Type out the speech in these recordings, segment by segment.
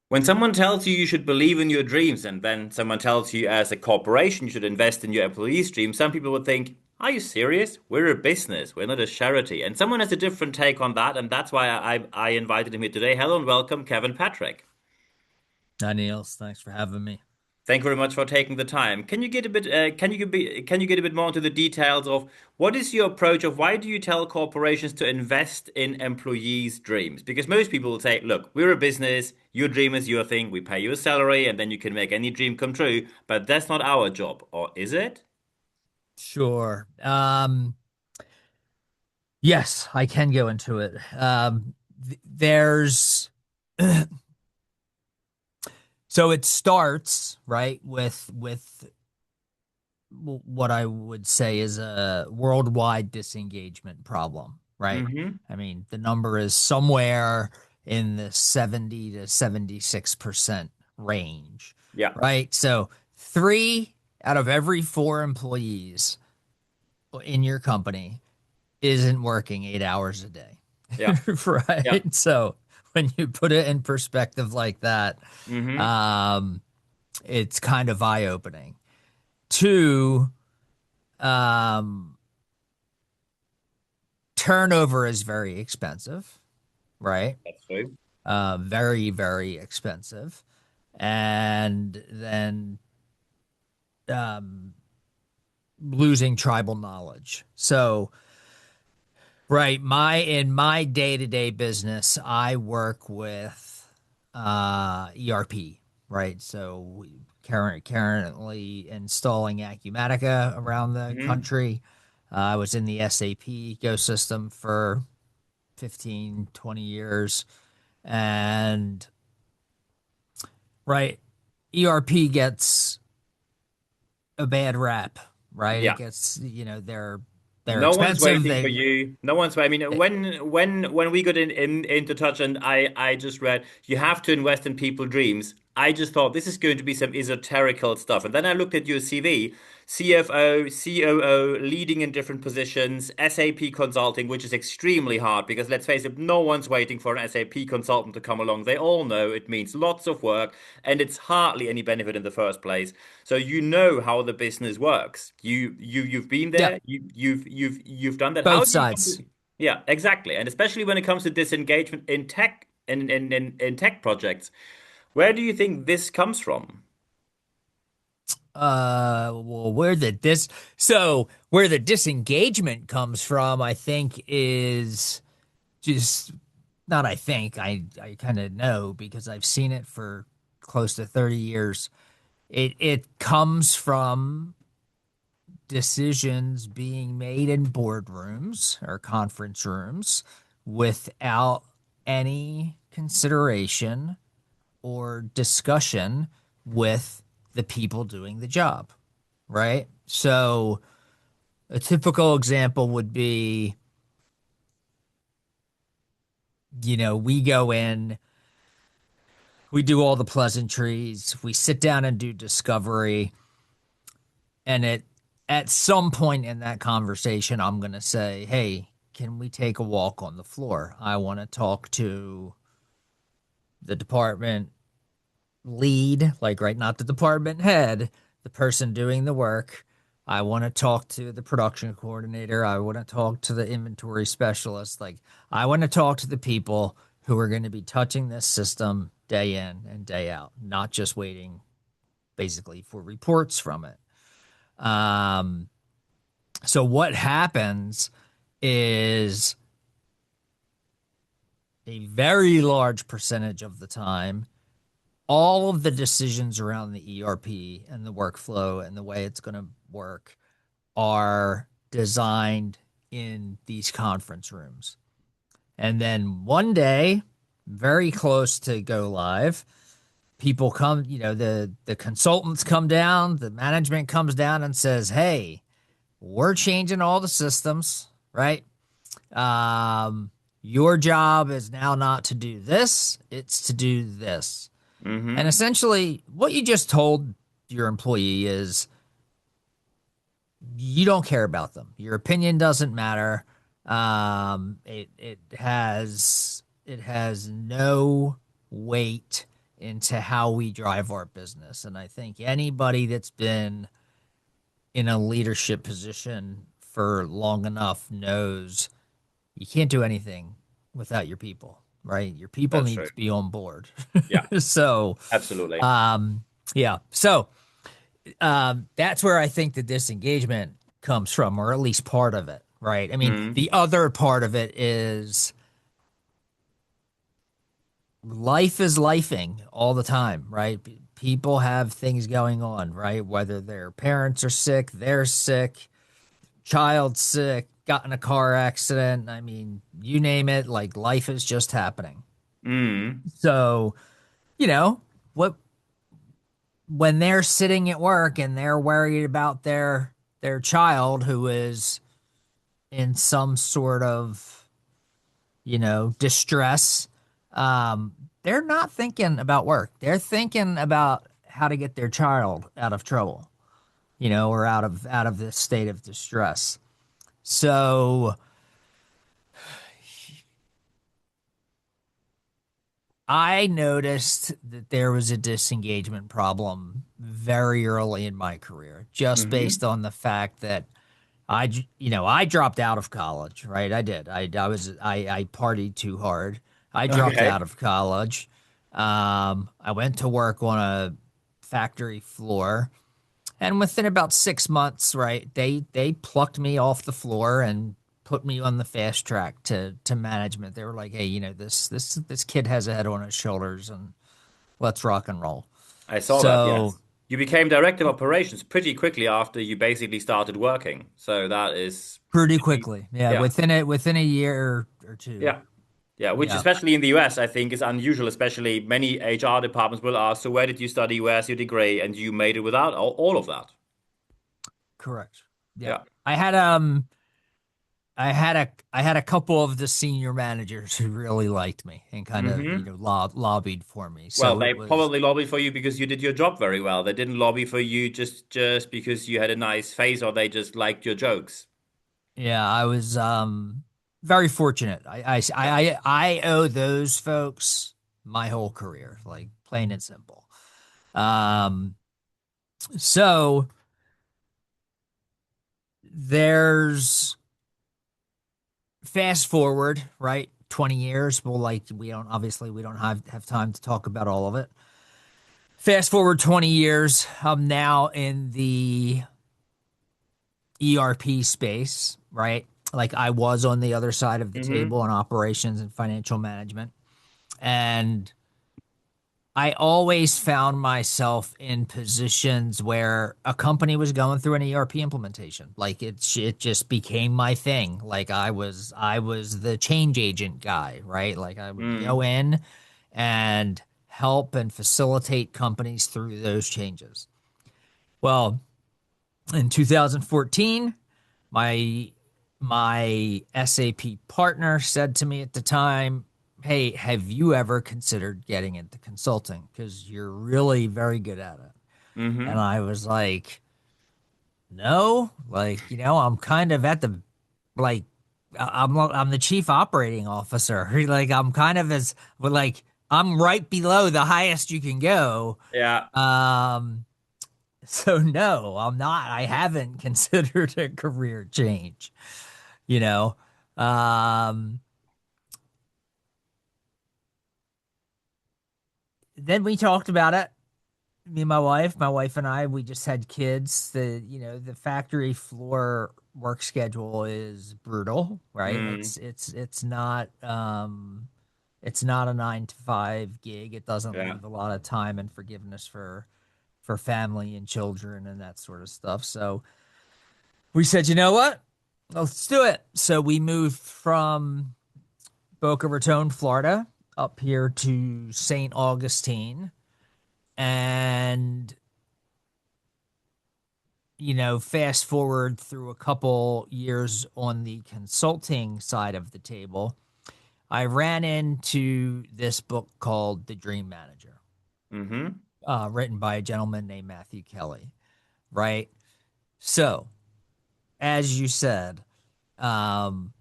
When someone tells you you should believe in your dreams, and then someone tells you as a corporation you should invest in your employees' dreams, some people would think, are you serious? We're a business, we're not a charity. And someone has a different take on that, and that's why I invited him here today. Hello and welcome, Kevin Patrick. Hi, Niels. Thanks for having me. Thank you very much for taking the time. Can you get a bit can you get a bit more into the details of what is your approach of why do you tell corporations to invest in employees' dreams? Because most people will say, look, we're a business, your dream is your thing, we pay you a salary, and then you can make any dream come true, but that's not our job, or is it? Sure. Yes, I can go into it. There's so it starts right with what I would say is a worldwide disengagement problem, right? Mm-hmm. I mean, the number is somewhere in the 70 to 76% range, Yeah. right? So three out of every four employees in your company isn't working 8 hours a day. Yeah. Yeah. Right. So when you put it in perspective like that, Mm-hmm. um, it's kind of eye opening. Two, um, turnover is very expensive, right? That's true. Very, very expensive. And then um, losing tribal knowledge. So, right, in my day-to-day business, I work with ERP, right? So we currently installing Acumatica around the Mm-hmm. country. I was in the SAP ecosystem for 15, 20 years. And right, ERP gets a bad rap, right? It Yeah. gets, they're No one's expensive. waiting for you. No one's. I mean, They when we got into touch, and I just read you have to invest in people dreams. I just thought this is going to be some esoterical stuff, and then I looked at your CV, CFO, COO, leading in different positions, SAP consulting, which is extremely hard because let's face it, no one's waiting for an SAP consultant to come along. They all know it means lots of work, and it's hardly any benefit in the first place. So you know how the business works. You've been yeah, there. You've done that. How both do you come sides. to? Yeah, exactly. And especially when it comes to disengagement in tech in tech projects, where do you think this comes from? Well, where the disengagement comes from, I think is just not. I think I kind of know because I've seen it for close to 30 years. It comes from decisions being made in boardrooms or conference rooms without any consideration or discussion with the people doing the job, right? So a typical example would be, we go in, we do all the pleasantries, we sit down and do discovery, and at some point in that conversation, I'm going to say, hey, can we take a walk on the floor? I want to talk to the department lead, like, right, not the department head, the person doing the work. I want to talk to the production coordinator. I want to talk to the inventory specialist. Like, I want to talk to the people who are going to be touching this system day in and day out, not just waiting basically for reports from it. Um, so what happens is a very large percentage of the time, all of the decisions around the ERP and the workflow and the way it's going to work are designed in these conference rooms. And then one day, very close to go live, people come, the consultants come down, the management comes down and says, "Hey, we're changing all the systems, right? Your job is now not to do this, it's to do this." And Mm-hmm. essentially, what you just told your employee is you don't care about them. Your opinion doesn't matter. It has no weight into how we drive our business. And I think anybody that's been in a leadership position for long enough knows you can't do anything without your people, right? Your people That's need true. to be on board. Yeah, So, absolutely. um, yeah. So, that's where I think the disengagement comes from, or at least part of it, right? I mean, Mm, the other part of it is life is lifing all the time, right? People have things going on, right? Whether their parents are sick, they're sick, child sick, got in a car accident. I mean, you name it, like life is just happening. mm, So, you know, what when they're sitting at work and they're worried about their child who is in some sort of, distress, um, they're not thinking about work. They're thinking about how to get their child out of trouble, or out of this state of distress. So I noticed that there was a disengagement problem very early in my career, just mm-hmm. based on the fact that I dropped out of college, right? I did. I partied too hard. I dropped Okay. out of college. I went to work on a factory floor, and within about 6 months, right, they plucked me off the floor and put me on the fast track to management. They were like, "Hey, this kid has a head on his shoulders, and let's rock and roll." I saw that, So yes. You became director of operations pretty quickly after you basically started working. So that is pretty pretty, quickly, yeah, yeah, within a year or two, yeah, yeah, which yeah, especially in the US, I think is unusual, especially many HR departments will ask, so where did you study? Where's your degree? And you made it without all of that. correct, yeah. Yeah. I had a couple of the senior managers who really liked me and kind of Hmm. lobbied for me. Well, So they it was probably lobbied for you because you did your job very well. They didn't lobby for you just because you had a nice face or they just liked your jokes. Yeah, I was very fortunate. Yeah. I owe those folks my whole career, like plain and simple. Um, so there's fast forward, right? 20 years. Well, like we don't have time to talk about all of it. Fast forward 20 years. I'm now in the ERP space, right? Like I was on the other side of the Hmm. table in operations and financial management. And I always found myself in positions where a company was going through an ERP implementation. Like it just became my thing. Like I was the change agent guy, right? Like I would go Mm. in and help and facilitate companies through those changes. Well, in 2014, my my SAP partner said to me at the time, "Hey, have you ever considered getting into consulting? Because you're really very good at it." And Hmm. I was like, "No, like I'm kind of at the like I'm the chief operating officer. Like I'm kind of as well, like I'm right below the highest you can go." Yeah. Um, so no, I'm not. I haven't considered a career change. you know. Um, then we talked about it. Me and my wife and I, we just had kids. The factory floor work schedule is brutal, right? Mm. It's not a 9 to 5 gig. It doesn't Yeah. leave a lot of time and forgiveness for family and children and that sort of stuff. So we said, you know what? Let's do it. So we moved from Boca Raton, Florida, up here to St. Augustine. And, fast forward through a couple years on the consulting side of the table, I ran into this book called The Dream Manager, Hmm. written by a gentleman named Matthew Kelly, right? So, as you said, um,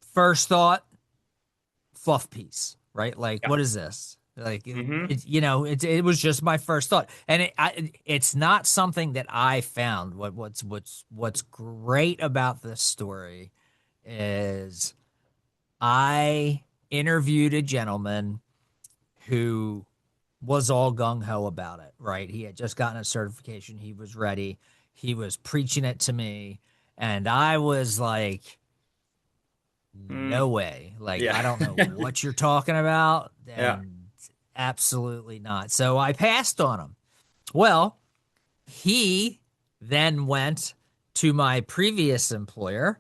first thought, fluff piece, right? Like, Yeah. what is this? Like, Mm-hmm. it was just my first thought, and it's not something that I found. What's great about this story is I interviewed a gentleman who was all gung ho about it, right? He had just gotten a certification. He was ready. He was preaching it to me. And I was like, no Mm. way. Like, Yeah. I don't know what you're talking about. Yeah. And absolutely not. So I passed on him. Well, he then went to my previous employer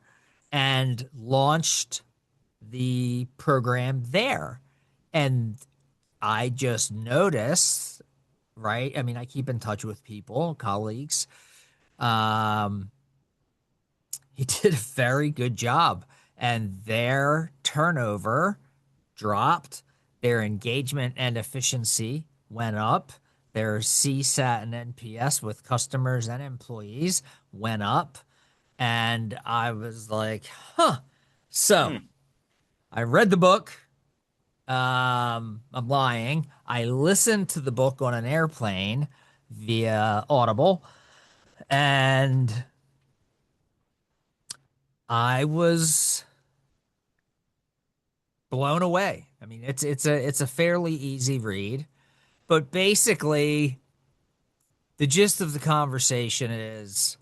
and launched the program there. And I just noticed, right? I mean, I keep in touch with people, colleagues. Um, he did a very good job, and their turnover dropped, their engagement and efficiency went up, their CSAT and NPS with customers and employees went up. And I was like, huh. So Mm. I read the book. I'm lying. I listened to the book on an airplane via Audible, and I was blown away. I mean, it's a fairly easy read, but basically the gist of the conversation is,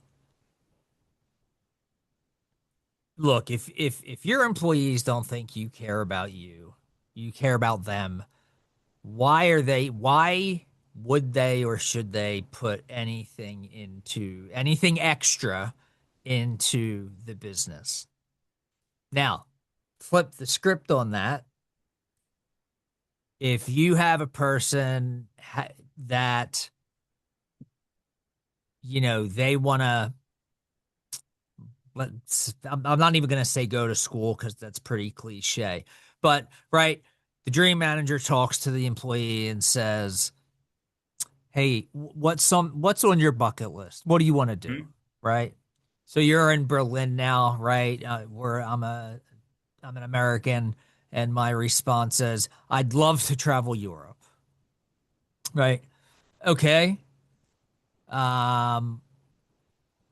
look, if your employees don't think you care about you, you care about them, why would they or should they put anything extra into the business? Now, flip the script on that. If you have a person that, they want to, I'm not even going to say go to school because that's pretty cliche, but right, the dream manager talks to the employee and says, hey, what's on your bucket list? What do you want to do? Mm. Right? So you're in Berlin now, right? Where I'm an American, and my response is, I'd love to travel Europe. Right? Okay. Um,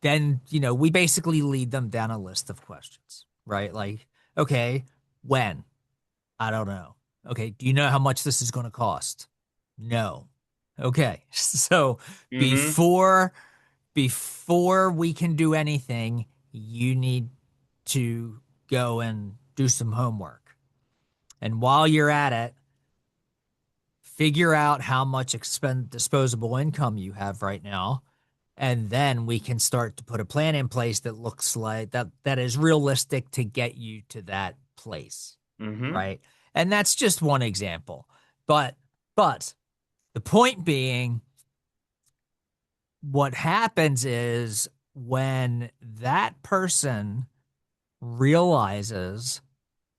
then we basically lead them down a list of questions, right? Like, okay, when? I don't know. Okay, do you know how much this is going to cost? No. Okay. So Mm-hmm. before before we can do anything, you need to go and do some homework. And while you're at it, figure out how much disposable income you have right now. And then we can start to put a plan in place that looks like that is realistic to get you to that place. Mm-hmm. Right. And that's just one example. But but the point being, what happens is when that person realizes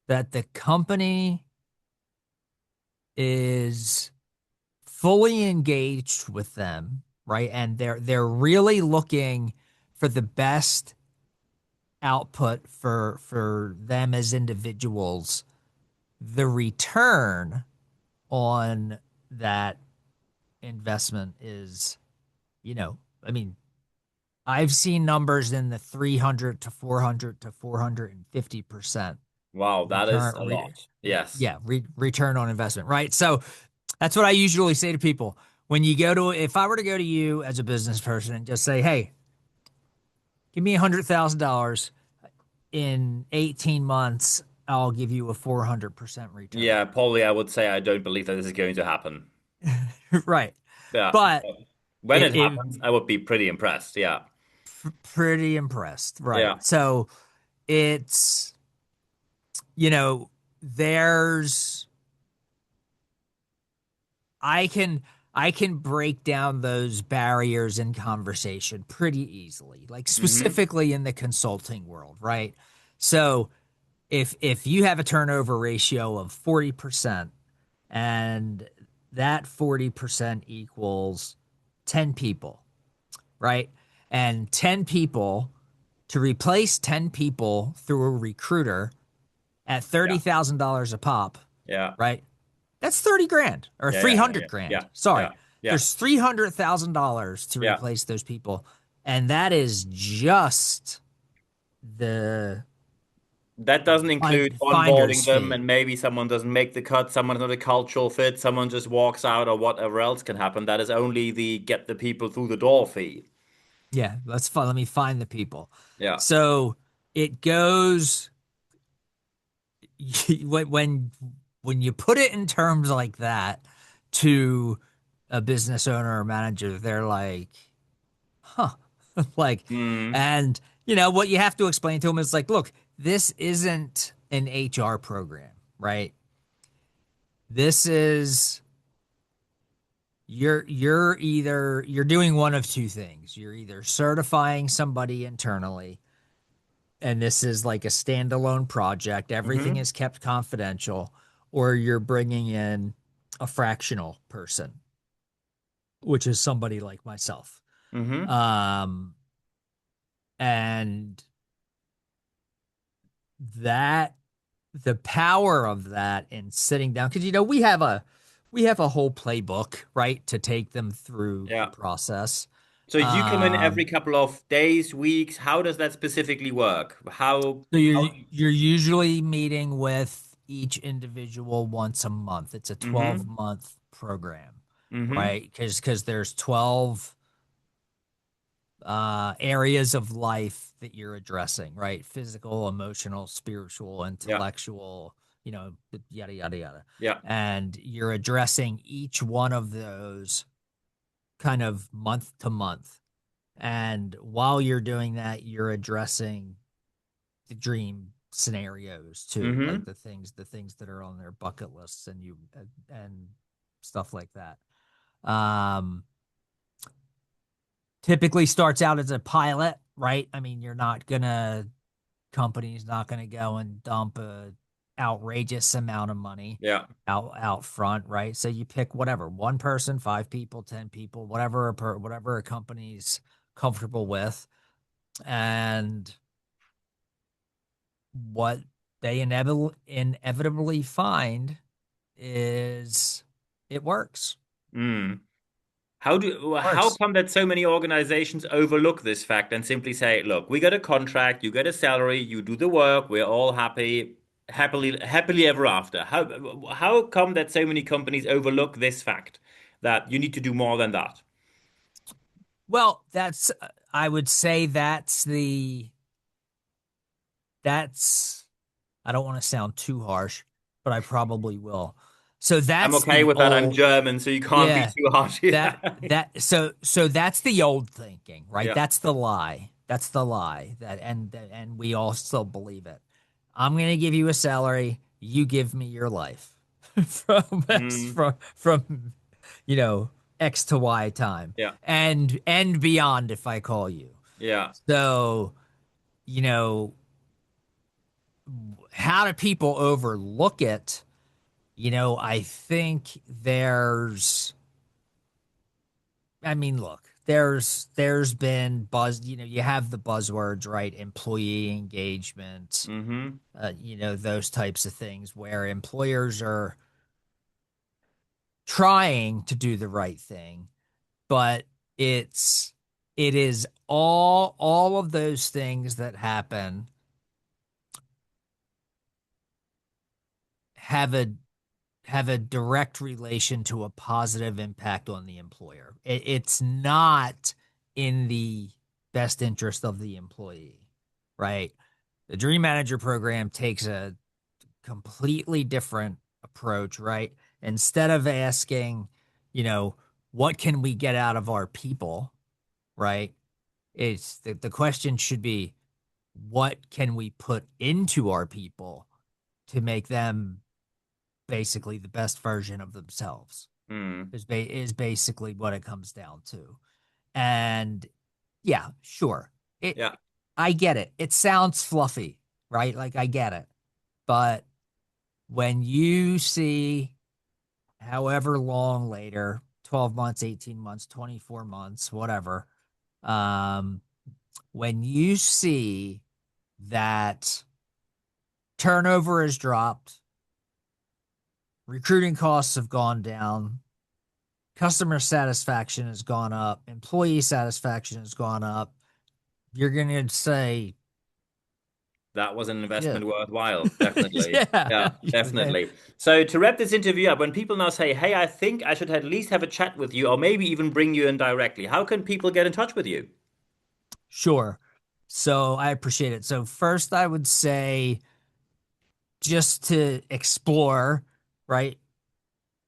that the company is fully engaged with them, right? And they're really looking for the best output for them as individuals, the return on that investment is, I mean, I've seen numbers in the 300 to 400 to 450% Wow, that is return. a lot. Yes. Yeah, return on investment, right? So that's what I usually say to people. When you go to, if I were to go to you as a business person and just say, hey, give me $100,000 in 18 months, I'll give you a 400% return. Yeah, probably I would say I don't believe that this is going to happen. Right. Yeah. But But when it it happens, I would be pretty impressed. Yeah. pretty impressed. Right. Yeah. So it's, there's, I can I can break down those barriers in conversation pretty easily, like Mm-hmm. specifically in the consulting world, right? So if you have a turnover ratio of 40% and that 40% equals 10 people, right? And 10 people, to replace 10 people through a recruiter at Yeah. $30,000 a pop, Yeah. right? That's 30 grand or Yeah, yeah, 300 yeah, yeah, grand. yeah, Sorry. yeah, There's $300,000 to yeah. replace those people. And that is just the That doesn't include finder's onboarding them, fee. and maybe someone doesn't make the cut, someone's not a cultural fit, someone just walks out, or whatever else can happen. That is only the get the people through the door fee. Yeah, let me find the people. Yeah. So it goes when when you put it in terms like that to a business owner or manager, they're like, huh. Like, Mm, and what you have to explain to them is like, look, this isn't an HR program, right? This is you're doing one of two things. You're either certifying somebody internally, and this is like a standalone project, everything mm-hmm, is kept confidential, or you're bringing in a fractional person, which is somebody like myself. mm-hmm. Um, and that the power of that in sitting down, because we have a whole playbook, right, to take them through the Yeah. process. So you come in every Um, couple of days, weeks. How does that specifically work? so How? you're usually meeting with each individual once a month. It's a Mm-hmm, 12-month program, mm-hmm. right? Because there's 12 areas of life that you're addressing, right? Physical, emotional, spiritual, Yeah, intellectual, yada, yada, yada. yeah. And you're addressing each one of those kind of month to month. And while you're doing that, you're addressing the dream scenarios too, like Mm-hmm. the things that are on their bucket lists and stuff like that. Um, Typically starts out as a pilot, right? I mean, company's not gonna go and dump a outrageous amount of money Yeah. out front, right? So you pick whatever, one person, five people, 10 people, whatever a company's comfortable with. And what they inevitably find is it works. Mm. How Works. come that so many organizations overlook this fact and simply say, look, we got a contract, you get a salary, you do the work, we're all happily ever after. How come that so many companies overlook this fact that you need to do more than that? Well, I would say that's, I don't want to sound too harsh, but I probably will. So I'm that's okay the with that. I'm old, German, so you can't be yeah, too harsh. so that's the old thinking, right? Yeah. That's the lie. That's the lie and we all still believe it. I'm going to give you a salary, you give me your life Mm, from X to Y time yeah. and beyond if I call you. Yeah. So, you know, how do people overlook it? I think I mean, look, there's been buzz, you have the buzzwords, right? Employee engagement, Mm-hmm. those types of things where employers are trying to do the right thing, but it's it is all of those things that happen have a direct relation to a positive impact on the employer. It's not in the best interest of the employee, right? The Dream Manager program takes a completely different approach, right? Instead of asking, you know, what can we get out of our people, right? It's the question should be, what can we put into our people to make them basically the best version of themselves? Mm. Is basically what it comes down to. And yeah, sure. It Yeah. I get it. It sounds fluffy, right? Like I get it. But when you see however long later, 12 months, 18 months, 24 months, whatever, um, when you see that turnover has dropped, recruiting costs have gone down, customer satisfaction has gone up, employee satisfaction has gone up, you're going to say, That was an shit. investment worthwhile. Definitely. Yeah. Yeah, definitely. So to wrap this interview up, when people now say, "Hey, I think I should at least have a chat with you or maybe even bring you in directly," how can people get in touch with you? Sure. So I appreciate it. So first I would say just to explore, right?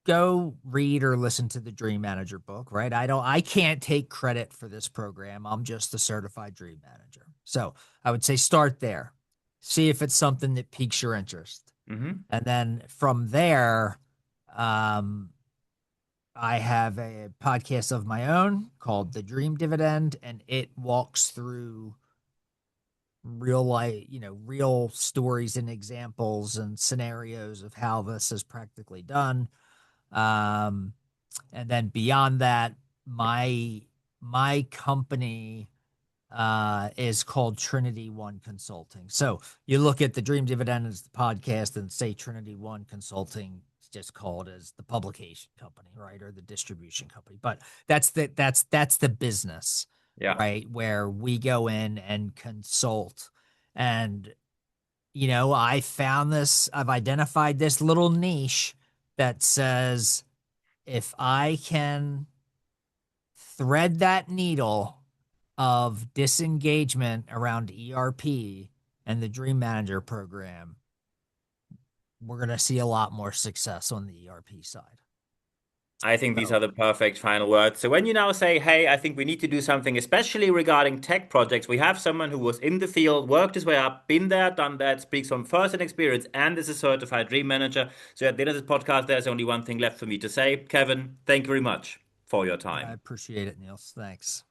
Go read or listen to the Dream Manager book, right? I can't take credit for this program. I'm just a certified dream manager. So I would say start there. See if it's something that piques your interest. Hmm. And then from there, um, I have a podcast of my own called The Dream Dividend, and it walks through real life, real stories and examples and scenarios of how this is practically done. Um, and then beyond that, my my company is called Trinity One Consulting. So you look at the Dream Dividend as the podcast and say Trinity One Consulting is just called as the publication company, right? Or the distribution company. But that's the business, Yeah. right? Where we go in and consult. And I've identified this little niche that says if I can thread that needle of disengagement around ERP and the Dream Manager program, we're going to see a lot more success on the ERP side. I think these are So, the perfect final words. So when you now say, "Hey, I think we need to do something, especially regarding tech projects," we have someone who was in the field, worked his way up, been there, done that, speaks from first-hand experience, and is a certified dream manager. So at the end of this podcast, there's only one thing left for me to say. Kevin, thank you very much for your I time. appreciate it, Niels. Thanks.